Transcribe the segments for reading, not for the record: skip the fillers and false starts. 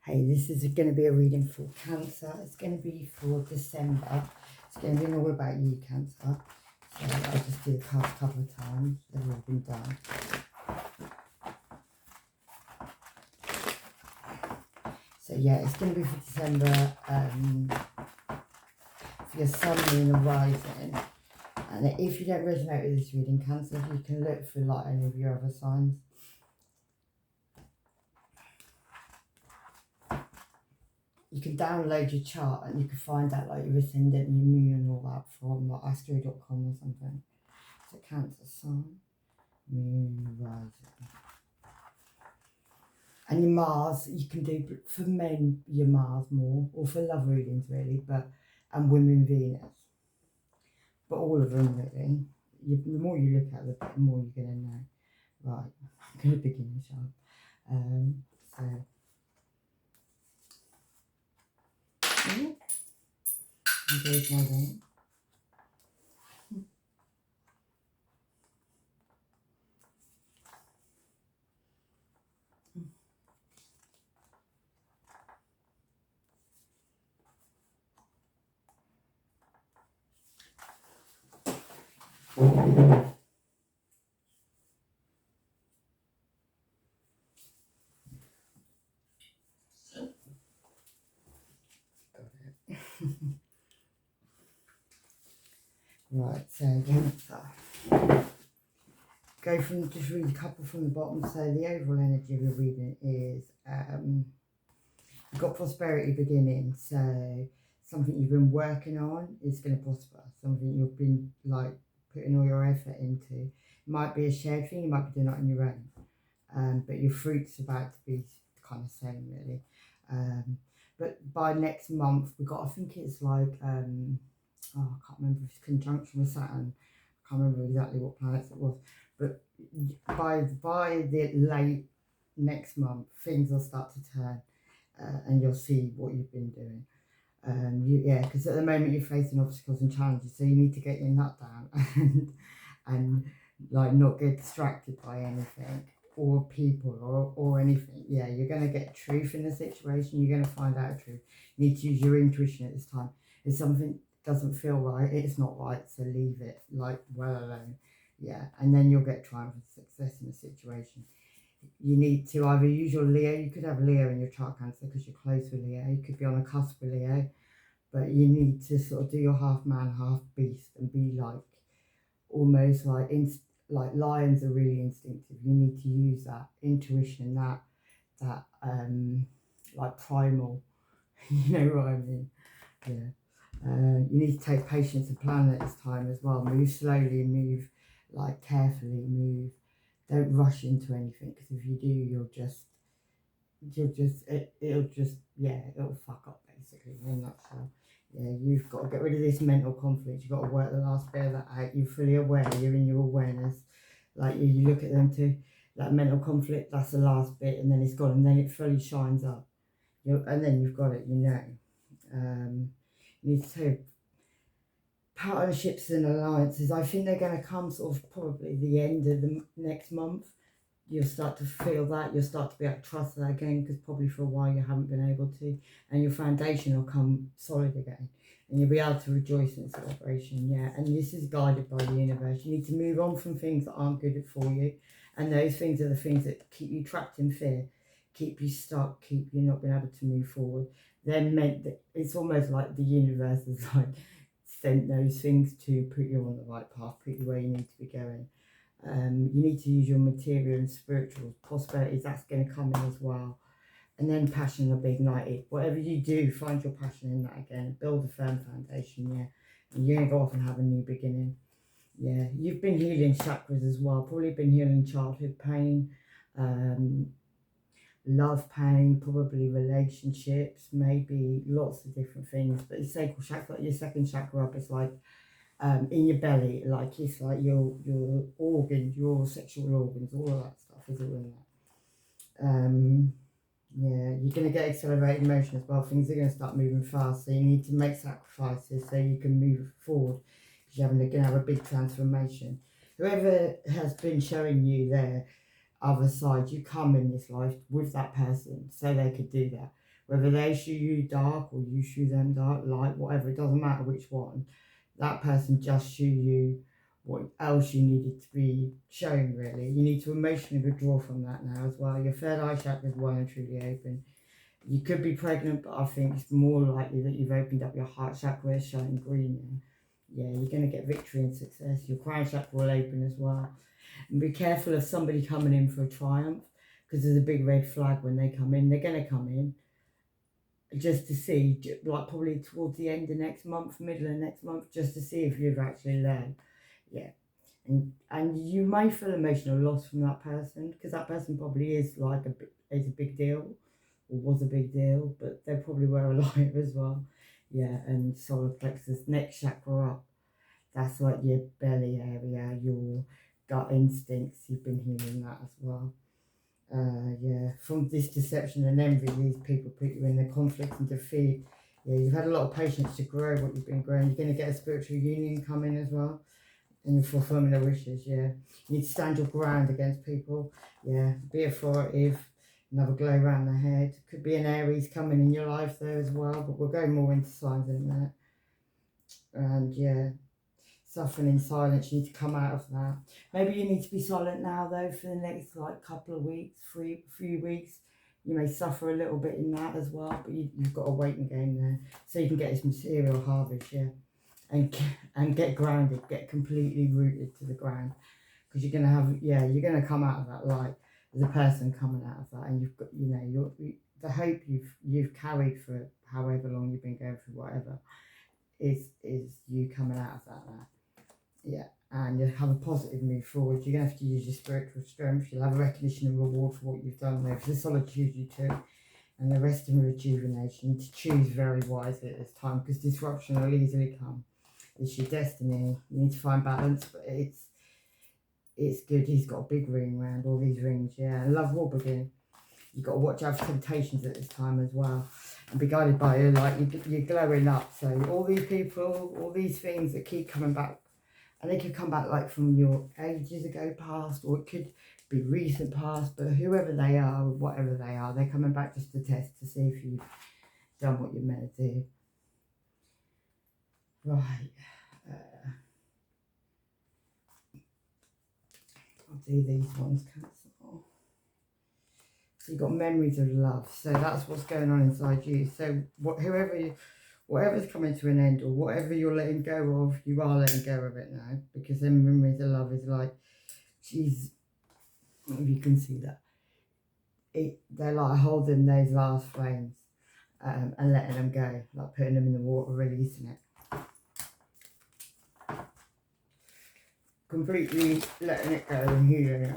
Hey, this is going to be a reading for Cancer. It's going to be for December. It's going to be all about you, Cancer. So I'll just do the cards a couple of times. They've all been done. So yeah, it's going to be for December for your sun, moon and rising. And if you don't resonate with this reading, Cancer, you can look for like any of your other signs. You can download your chart and you can find out like your ascendant and your moon and all that from like astro.com or something. So Cancer, sun, moon, rising. And your Mars, you can do for men your Mars more, or for love readings really, and women Venus. But all of them really. The more you look at it, the more you're going to know. Right, I'm going to begin the chart. There's my ring. Right, so Cancer. Go from, just read a couple from the bottom. So the overall energy of your reading is you've got prosperity beginning. So something you've been working on is going to prosper. Something you've been like putting all your effort into. It might be a shared thing, you might be doing that on your own. But your fruit's about to be kind of same really. But by next month we got, I think it's like I can't remember if it's conjunction with Saturn. I can't remember exactly what planets it was. But by the late next month, things will start to turn, and you'll see what you've been doing. Because at the moment you're facing obstacles and challenges, so you need to get your nut down and like not get distracted by anything or people or anything. Yeah, you're gonna get truth in the situation. You're gonna find out truth. You need to use your intuition at this time. If something doesn't feel right, it's not right, so leave it like well alone. Yeah, and then you'll get triumph and success in the situation. You need to either use your Leo. You could have Leo in your chart, Cancer, because you're close with Leo. You could be on a cusp with Leo, but you need to sort of do your half man, half beast, and be like almost like like lions are really instinctive. You need to use that intuition, that like primal. You know what I mean? Yeah. You need to take patience and plan at this time as well. Move slowly, move like carefully, move. Don't rush into anything, because if you do, it'll fuck up basically in a nutshell. Yeah, you've got to get rid of this mental conflict. You've got to work the last bit of that out. You're fully aware. You're in your awareness. Like you look at them too. That mental conflict, that's the last bit, and then it's gone, and then it fully shines up. And then you've got it. You know. You need to partnerships and alliances. I think they're going to come sort of probably the end of the next month. You'll start to feel that. You'll start to be able to trust that again, because probably for a while you haven't been able to. And your foundation will come solid again. And you'll be able to rejoice in celebration, yeah. And this is guided by the universe. You need to move on from things that aren't good for you. And those things are the things that keep you trapped in fear, keep you stuck, keep you not being able to move forward. They're meant that it's almost like the universe is like sent those things to put you on the right path, put you where you need to be going. You need to use your material and spiritual possibilities. That's going to come in as well. And then passion will be ignited. Whatever you do, find your passion in that again. Build a firm foundation, yeah. And you're going to go off and have a new beginning. Yeah, you've been healing chakras as well. Probably been healing childhood pain, love pain, probably relationships, maybe lots of different things. But the sacral chakra, your second chakra up, it's like in your belly, like it's like your organs, your sexual organs, all of that stuff is all in that. Yeah, you're going to get accelerated motion as well. Things are going to start moving fast, so you need to make sacrifices so you can move forward, because you're going to have a big transformation. Whoever has been showing you their other side, you come in this life with that person so they could do that. Whether they show you dark or you show them dark, light, whatever, it doesn't matter which one. That person just show you what else you needed to be shown, really. You need to emotionally withdraw from that now as well. Your third eye chakra is well and truly open. You could be pregnant, but I think it's more likely that you've opened up your heart chakra, it's showing green. Yeah, you're going to get victory and success. Your crown chakra will open as well. And be careful of somebody coming in for a triumph, because there's a big red flag when they come in. They're going to come in just to see, like probably towards the end of next month, middle of next month, just to see if you've actually learned. Yeah. And you may feel emotional loss from that person, because that person probably is like a big deal, or was a big deal, but they probably were alive as well. Yeah, and solar plexus, next chakra up, that's like your belly area, your gut instincts. You've been healing that as well. Yeah, from this deception and envy, these people put you in the conflict and defeat. Yeah, you've had a lot of patience to grow what you've been growing. You're going to get a spiritual union coming as well, and you're fulfilling their wishes. Yeah, you need to stand your ground against people. Yeah, be authoritative. Another glow around the head. Could be an Aries coming in your life there as well, but we'll go more into signs in a minute. And yeah, suffering in silence, you need to come out of that. Maybe you need to be silent now though for the next like couple of weeks, few weeks. You may suffer a little bit in that as well, but you've got a waiting game there, so you can get this material harvest, yeah, and get grounded, get completely rooted to the ground, because you're gonna have, yeah, you're gonna come out of that light. There's a person coming out of that, and you've got, you know, the hope you've carried for however long you've been going through whatever is you coming out of that now. Yeah, and you'll have a positive move forward. You're going to have to use your spiritual strength. You'll have a recognition and reward for what you've done there. For the solitude you took, and the rest and rejuvenation, to choose very wisely at this time, because disruption will easily come. It's your destiny. You need to find balance, but it's good. He's got a big ring around all these rings, yeah. And love will begin. You've got to watch out for temptations at this time as well, and be guided by your light. You're glowing up. So all these people, all these things that keep coming back, and they could come back like from your ages ago past, or it could be recent past, but whoever they are, whatever they are, they're coming back just to test, to see if you've done what you're meant to do. Right. I'll do these ones, cancel. So you've got memories of love. So that's what's going on inside you. So whatever's coming to an end, or whatever you're letting go of, you are letting go of it now, because then memories of love is like, geez, if you can see that, they're like holding those last flames, and letting them go, like putting them in the water, releasing it, completely letting it go and healing it.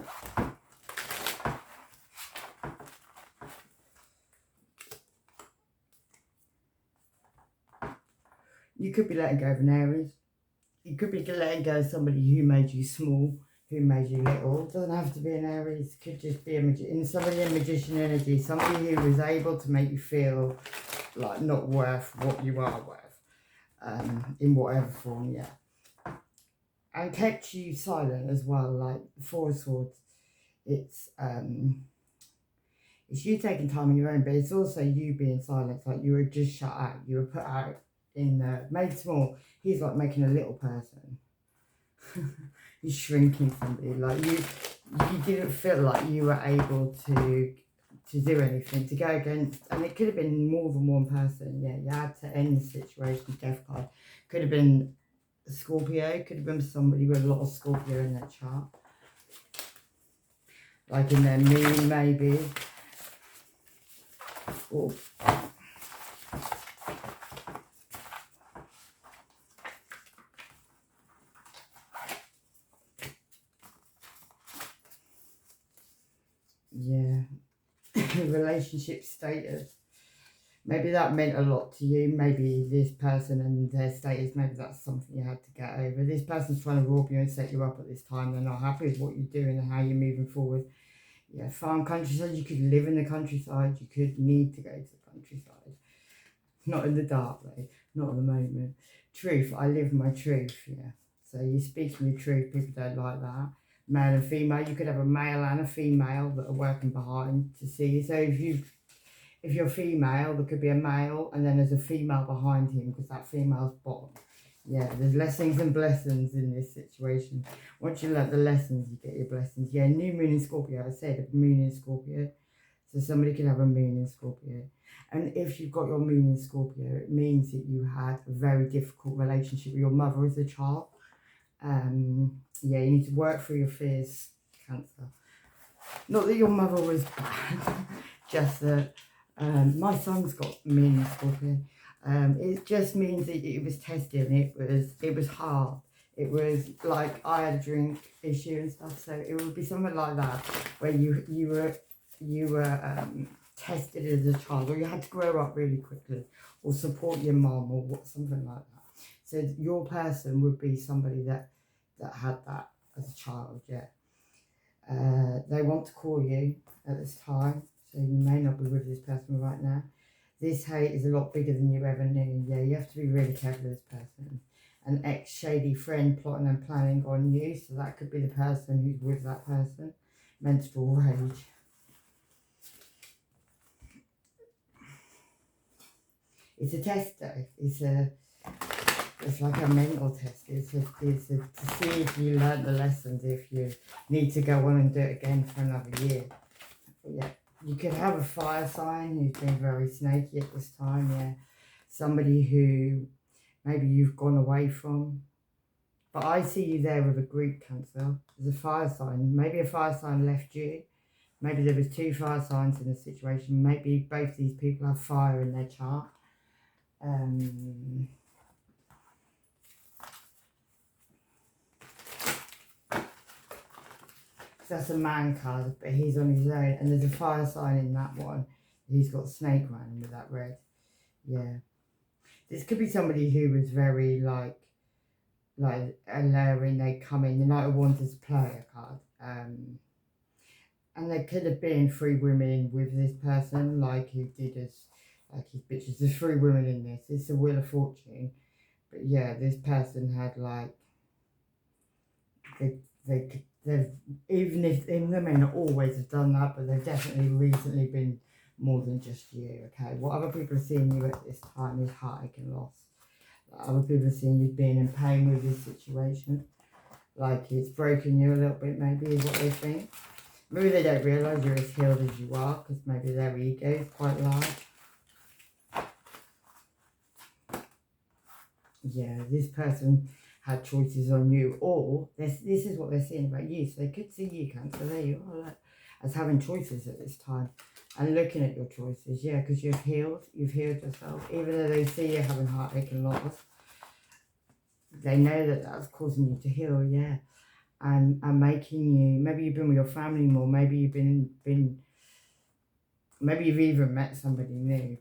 You could be letting go of an Aries. You could be letting go of somebody who made you small, who made you little. It doesn't have to be an Aries. It could just be somebody in magician energy. Somebody who was able to make you feel like not worth what you are worth, in whatever form, yeah. And kept you silent as well, like the Four of Swords. It's you taking time on your own, but it's also you being silent. Like you were just shut out. You were put out made small. He's like making a little person. He's shrinking somebody. Like you didn't feel like you were able to do anything, to go against, and it could have been more than one person. Yeah, you had to end the situation. Death card could have been Scorpio. Could have been somebody with a lot of Scorpio in their chart, like in their moon maybe. Or yeah, relationship status. Maybe that meant a lot to you. Maybe this person and their status, maybe that's something you had to get over. This person's trying to rob you and set you up at this time. They're not happy with what you're doing and how you're moving forward. Yeah, farm countryside, you could live in the countryside. You could need to go to the countryside. Not in the dark though, not at the moment. Truth, I live my truth, yeah. So you speak your truth, people don't like that. Male and female, you could have a male and a female that are working behind to see you. So if you're female, there could be a male, and then there's a female behind him, because that female's bottom. Yeah, there's lessons and blessings in this situation. Once you learn the lessons, you get your blessings. Yeah, new moon in Scorpio. I said a moon in Scorpio. So somebody could have a moon in Scorpio. And if you've got your moon in Scorpio, it means that you had a very difficult relationship with your mother as a child. Yeah, you need to work through your fears, Cancer. Not that your mother was bad, just that my son's got moon in Scorpio. It just means that it was tested, and it was hard. It was like I had a drink issue and stuff, so it would be something like that, where you were tested as a child, or you had to grow up really quickly, or support your mom, or something like that. So your person would be somebody that had that as a child. Yeah. They want to call you at this time, so you may not be with this person right now. This hate is a lot bigger than you ever knew. Yeah, you have to be really careful with this person. An ex-shady friend plotting and planning on you, so that could be the person who's with that person. Menstrual rage. It's a test though. It's like a mental test. It's to see if you learn the lessons, if you need to go on and do it again for another year. Yeah. You could have a fire sign who's been very snaky at this time, yeah. Somebody who maybe you've gone away from. But I see you there with a group, Cancer. There's a fire sign. Maybe a fire sign left you. Maybe there was 2 fire signs in the situation. Maybe both these people have fire in their chart. That's a man card, but he's on his own, and there's a fire sign in that one. He's got snake running with that red. Yeah, this could be somebody who was very like alluring. They come in, the Knight of Wands is a player card, and there could have been 3 women with this person, like who did us, like his bitches. There's 3 women in this. It's a Wheel of Fortune, but yeah, this person had like they've women always have done that, but they've definitely recently been more than just you. Okay, what other people are seeing you at this time is heartache and loss. Other people are seeing you being in pain with this situation, like it's broken you a little bit, maybe, is what they think. Maybe they don't realise you're as healed as you are, because maybe their ego is quite large. Yeah, this person had choices on you, or this is what they're seeing about you. So they could see you, Cancer, there you are, like, as having choices at this time, and looking at your choices. Yeah, because you've healed yourself. Even though they see you having heartache and loss, they know that that's causing you to heal. Yeah, and making you, maybe you've been with your family more, maybe you've maybe you've even met somebody new,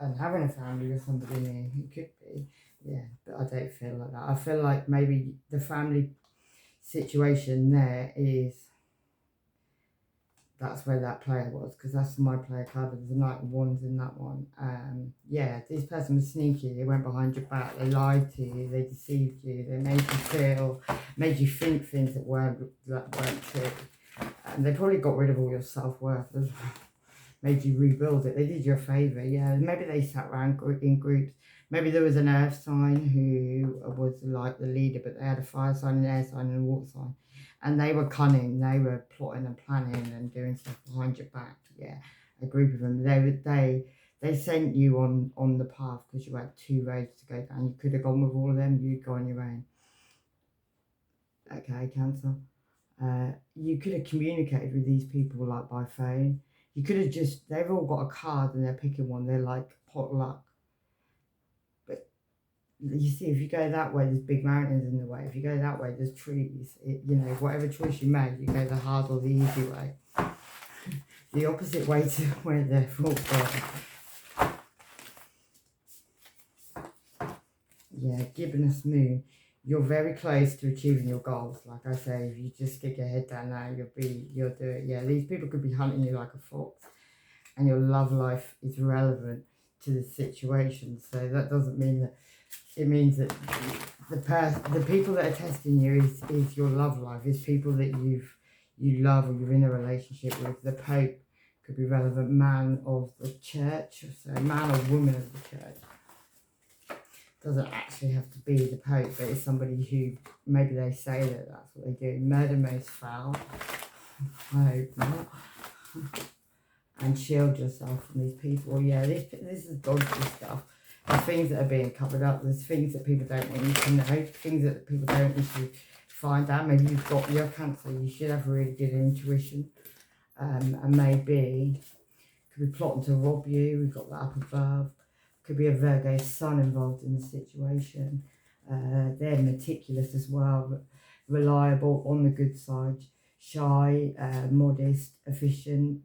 and having a family with somebody new, it could be. Yeah, but I don't feel like that. I feel like maybe the family situation there is, that's where that player was, because that's my player card. There's a Knight of Wands in that one. Yeah, this person was sneaky. They went behind your back. They lied to you. They deceived you. They made you think things that weren't true. And they probably got rid of all your self-worth as well. Made you rebuild it. They did you a favour. Yeah, maybe they sat around in groups. Maybe there was an earth sign who was like the leader, but they had a fire sign, an air sign, and a water sign. And they were cunning. They were plotting and planning and doing stuff behind your back. Yeah, a group of them. They sent you on the path because you had 2 roads to go down. You could have gone with all of them. You'd go on your own. Okay, Cancer. You could have communicated with these people like by phone. You could have they've all got a card and they're picking one. They're like potluck. You see, if you go that way, there's big mountains in the way. If you go that way, there's trees. Whatever choice you make, you go the hard or the easy way. The opposite way to where they're from. Yeah, Gibbonous Moon. You're very close to achieving your goals. Like I say, if you just stick your head down now, you'll do it. Yeah, these people could be hunting you like a fox, and your love life is relevant to the situation. So that doesn't mean that. It means that the people that are testing you is your love life, is people that you love or you're in a relationship with. The Pope could be relevant. Man of the church, so man or woman of the church. Doesn't actually have to be the Pope, but it's somebody who, maybe they say that that's what they do. Murder most foul. I hope not. And shield yourself from these people. Yeah, this is dodgy stuff. There's things that are being covered up. There's things that people don't want you to know. Things that people don't want you to find out. Maybe you've got your Cancer. You should have really good intuition. And maybe could be plotting to rob you. We've got that up above. Could be a Virgo sun involved in the situation. They're meticulous as well. Reliable, on the good side. Shy, modest, efficient,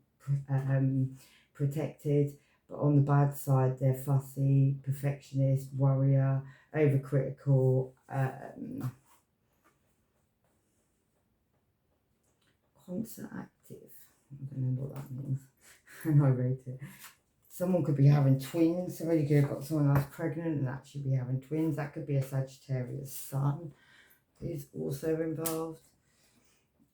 protected. But on the bad side, they're fussy, perfectionist, warrior, overcritical, constant active. I don't know what that means. And I wrote it. Someone could be having twins. Somebody could have got someone else pregnant and actually be having twins. That could be a Sagittarius sun who's also involved.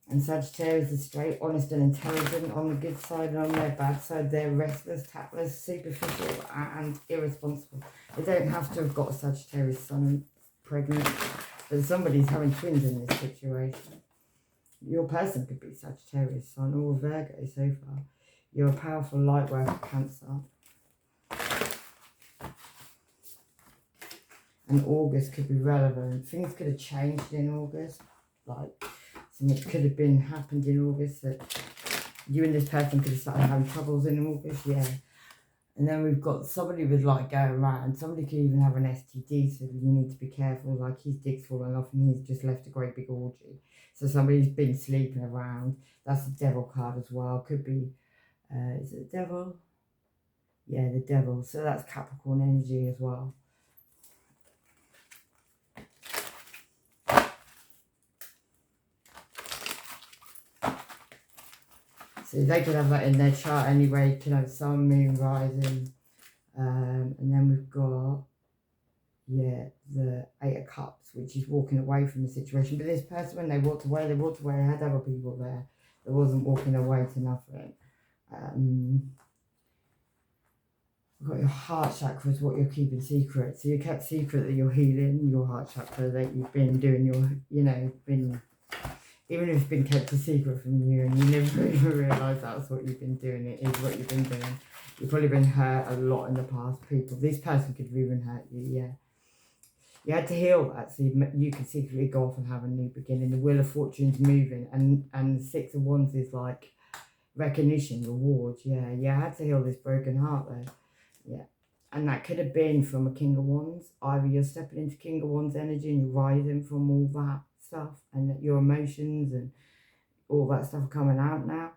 And Sagittarius is straight, honest and intelligent on the good side, and on their bad side they're restless, tactless, superficial and irresponsible. They don't have to have got a Sagittarius sun pregnant, but somebody's having twins in this situation. Your person could be Sagittarius sun or Virgo so far. You're a powerful light worker, Cancer. And August could be relevant. Things could have changed in August, like something could have happened in August that you and this person could have started having troubles in August, yeah. And then we've got somebody with like going around. Somebody could even have an STD, so you need to be careful. Like his dick's fallen off and he's just left a great big orgy. So somebody's been sleeping around. That's the devil card as well. Could be, is it the devil? Yeah, the devil. So that's Capricorn energy as well. So they could have that in their chart anyway. You can have sun, moon, rising. And then we've got, yeah, the Eight of Cups, which is walking away from the situation. But this person, when they walked away, had other people there. They wasn't walking away to nothing. You've got your heart chakra is what you're keeping secret. So you kept secret that you're healing your heart chakra, that you've been doing your, you know, even if it's been kept a secret from you and you never even realise that's what you've been doing, it is what you've been doing. You've probably been hurt a lot in the past, people. This person could even hurt you, yeah. You had to heal that so you could secretly go off and have a new beginning. The Wheel of Fortune's moving and the Six of Wands is like recognition, rewards, yeah. You had to heal this broken heart though, yeah. And that could have been from a King of Wands. Either you're stepping into King of Wands energy and you're rising from all that stuff and that your emotions and all that stuff are coming out now,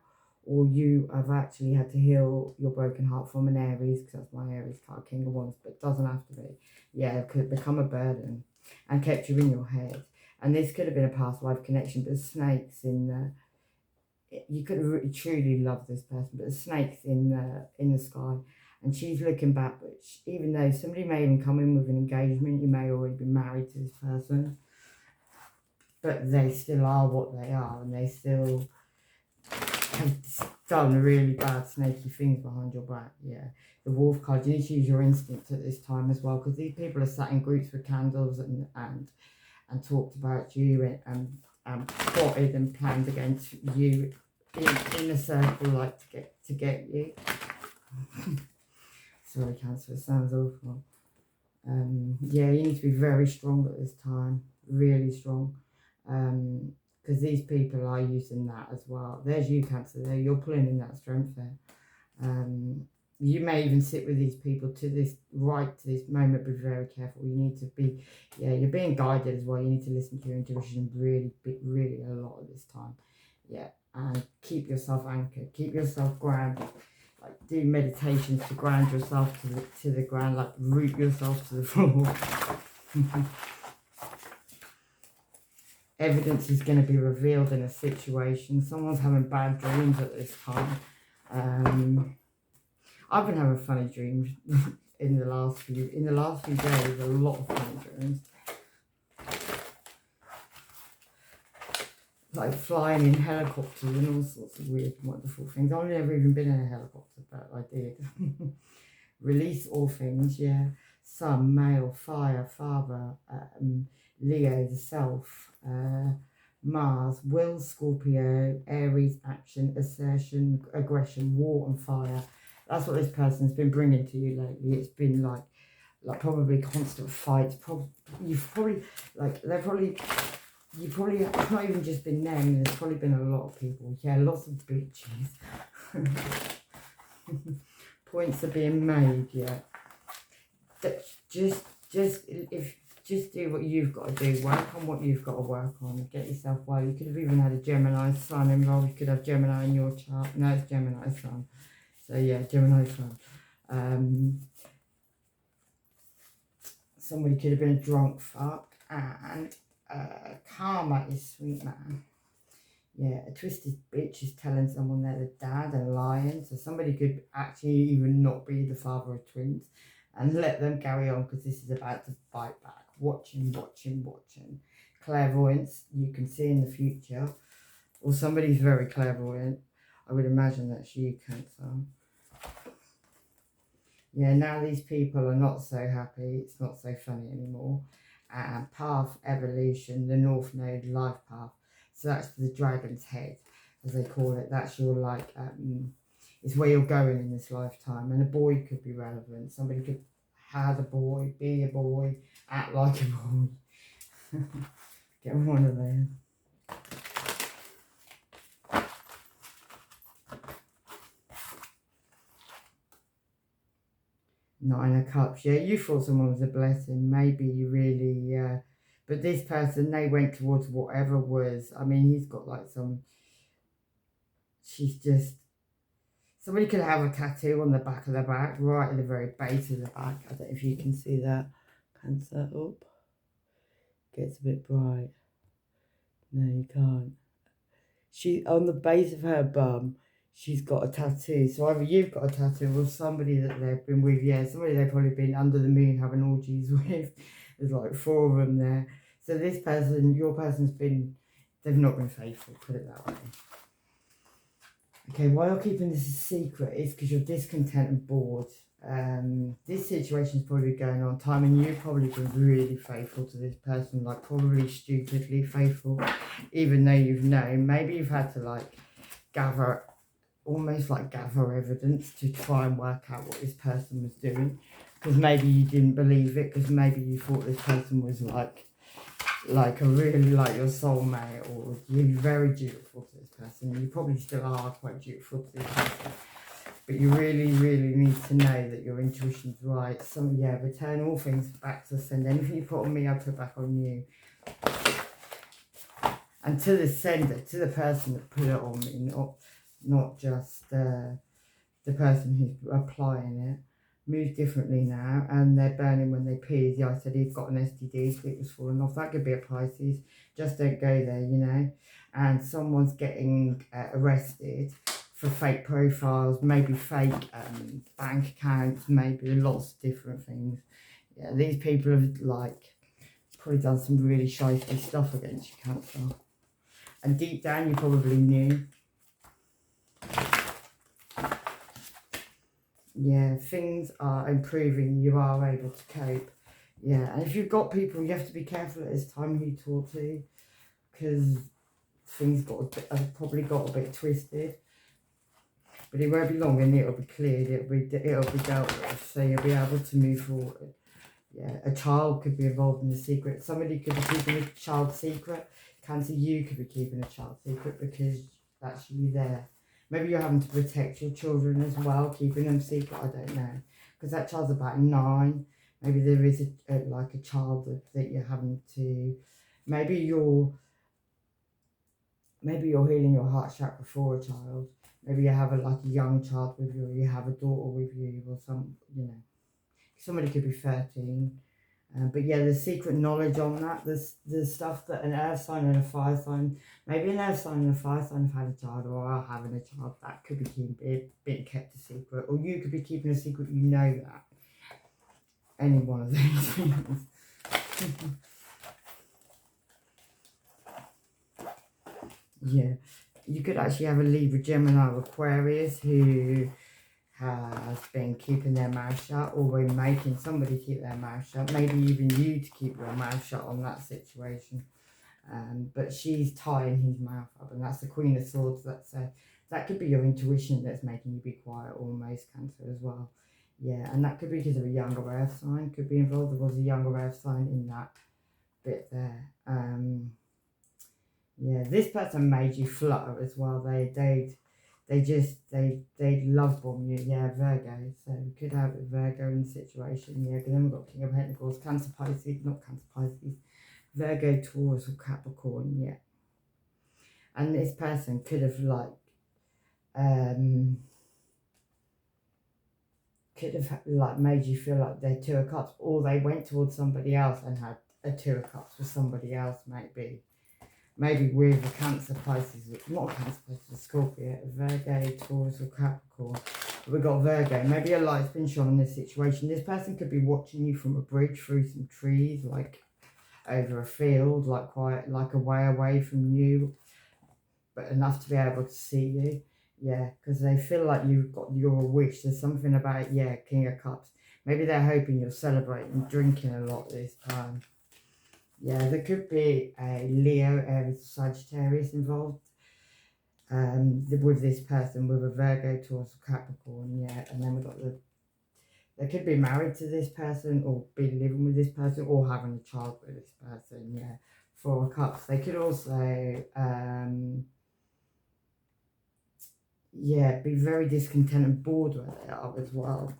or you have actually had to heal your broken heart from an Aries, because that's my Aries card, King of Wands, but it doesn't have to be. Yeah, it could become a burden and kept you in your head. And this could have been a past life connection, but there's snakes in the, you could have really, truly loved this person, but there's snakes in the sky. And she's looking back, but even though somebody may even come in with an engagement, you may already be married to this person, but they still are what they are, and they still have done really bad snaky things behind your back, yeah. The Wolf card, you need to use your instinct at this time as well, because these people are sat in groups with candles and talked about you and plotted and planned against you in a circle, like to get you. Sorry, Cancer, it sounds awful. Yeah, you need to be very strong at this time, really strong. Because these people are using that as well. There's you, Cancer, there. You're pulling in that strength there. You may even sit with these people to this moment. Be very careful. You need to be, yeah, you're being guided as well. You need to listen to your intuition really a lot at this time. Yeah, and keep yourself anchored. Keep yourself grounded. Like do meditations to ground yourself to the ground. Like root yourself to the floor. Evidence is going to be revealed in a situation. Someone's having bad dreams at this time. I've been having funny dreams in the last few days. A lot of funny dreams. like flying in helicopters and all sorts of weird, wonderful things. I've never even been in a helicopter, but I did. Release all things, yeah. Sun, male, fire, father, Leo, the self, Mars, will, Scorpio, Aries, action, assertion, aggression, war and fire. That's what this person's been bringing to you lately. It's been like probably constant fights. You've probably, it's not even just been them, there's probably been a lot of people. Yeah, lots of bitches. Points are being made, yeah. Just do what you've got to do. Work on what you've got to work on. Get yourself well. You could have even had a Gemini sun involved. You could have Gemini in your chart. No, it's Gemini sun. So yeah, Gemini sun. Somebody could have been a drunk fuck. And karma is sweet, man. Yeah, a twisted bitch is telling someone they're the dad and lying. So somebody could actually even not be the father of twins. And let them carry on because this is about to bite back. Watching. Clairvoyance, you can see in the future. Or somebody's very clairvoyant. I would imagine that's you, Cancer. Yeah, now these people are not so happy. It's not so funny anymore. And path, evolution, the North Node, life path. So that's the dragon's head, as they call it. That's your it's where you're going in this lifetime. And a boy could be relevant. Somebody could have a boy, be a boy, act like a boy. Get one of them. Nine of Cups. Yeah, you thought someone was a blessing. Maybe you really, but this person, they went towards whatever was, I mean, he's got like she's just, somebody could have a tattoo on the back of the back, right at the very base of the back. I don't know if you can see that. Cancer up. Gets a bit bright. No, you can't. She, on the base of her bum, she's got a tattoo. So either you've got a tattoo or somebody that they've been with. Yeah, somebody they've probably been under the moon having orgies with. There's like 4 of them there. So this person, your person's been, they've not been faithful, put it that way. Okay, why you're keeping this a secret is because you're discontent and bored. This situation's probably going on time and you've probably been really faithful to this person, like probably stupidly faithful, even though you've known. Maybe you've had to gather evidence to try and work out what this person was doing, because maybe you didn't believe it, because maybe you thought this person was like a really your soulmate, or you're very dutiful to this person. You probably still are quite dutiful to this person, but you really, really need to know that your intuition's right. Return all things back to the sender. Anything you put on me, I put back on you. And to the sender, to the person that put it on me, not just the person who's applying it. Move differently now, and they're burning when they pee. Yeah, I said he's got an STD, so it was falling off. That could be a Pisces. Just don't go there, you know. And someone's getting arrested for fake profiles, maybe fake bank accounts, maybe lots of different things. Yeah, these people have probably done some really shifty stuff against you, Cancer. And deep down, you probably knew. Yeah, things are improving. You are able to cope. Yeah, and if you've got people, you have to be careful at this time who you talk to, because things have probably got a bit twisted. But it won't be long and it'll be cleared. It'll be dealt with. So you'll be able to move forward. Yeah, a child could be involved in the secret. Somebody could be keeping a child secret. Cancer, you could be keeping a child secret because that's you there. Maybe you're having to protect your children as well, keeping them secret, I don't know. Because that child's about 9. Maybe there is a child that you're having to, maybe you're healing your heart chakra for a child. Maybe you have a young child with you, or you have a daughter with you, or somebody could be 13. But yeah, the secret knowledge on that, the stuff that an earth sign and a fire sign, maybe an earth sign and a fire sign have had a child or are having a child, that could be being kept a secret. Or you could be keeping a secret, you know that. Any one of those things. Yeah. You could actually have a Libra, Gemini, or Aquarius who has been keeping their mouth shut, or been making somebody keep their mouth shut, maybe even you to keep your mouth shut on that situation. But she's tying his mouth up, and that's the Queen of Swords. That could be your intuition that's making you be quiet, almost, Cancer, as well. Yeah, and that could be because of a younger earth sign, could be involved. There was a younger earth sign in that bit there. Yeah, this person made you flutter as well. They love bomb you. Yeah, Virgo. So we could have a Virgo in the situation. Yeah, because then we've got King of Pentacles, Cancer, Pisces, not Cancer, Pisces, Virgo, Taurus, or Capricorn. Yeah, and this person could have made you feel like they're Two of Cups, or they went towards somebody else and had a Two of Cups with somebody else, maybe with a Cancer, Pisces, not a Cancer, Pisces, a Scorpio, a Virgo, Taurus, or Capricorn. We've got Virgo. Maybe a light's been shone in this situation. This person could be watching you from a bridge through some trees, like over a field, like quite like a way away from you, but enough to be able to see you. Yeah, because they feel like you've got your wish. There's something about, yeah, King of Cups. Maybe they're hoping you're celebrating, drinking a lot this time. Yeah, there could be a Leo, Aries, Sagittarius involved with this person, with a Virgo, Taurus, or Capricorn. Yeah, and then we've got they could be married to this person, or be living with this person, or having a child with this person. Yeah, Four of Cups. They could also yeah, be very discontent and bored where they are as well.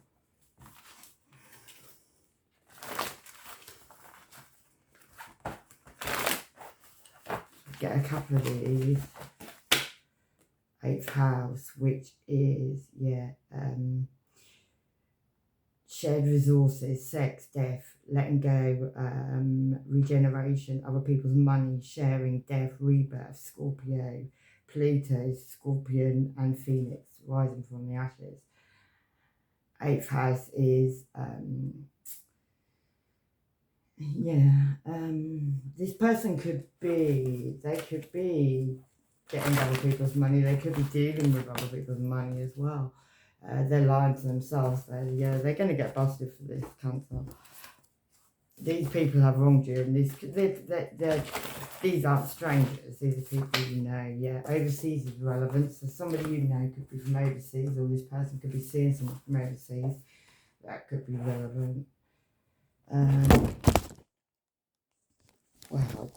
Get a couple of these. 8th house, which is, yeah, shared resources, sex, death, letting go, regeneration, other people's money, sharing, death, rebirth, Scorpio, Pluto, Scorpion, and Phoenix, rising from the ashes. 8th house is, this person they could be getting other people's money, they could be dealing with other people's money as well. They're lying to themselves. They're going to get busted for this, Cancer. These people have wronged you, and these aren't strangers. These are people you know. Yeah, overseas is relevant. So somebody you know could be from overseas, or this person could be seeing someone from overseas. That could be relevant. Wow.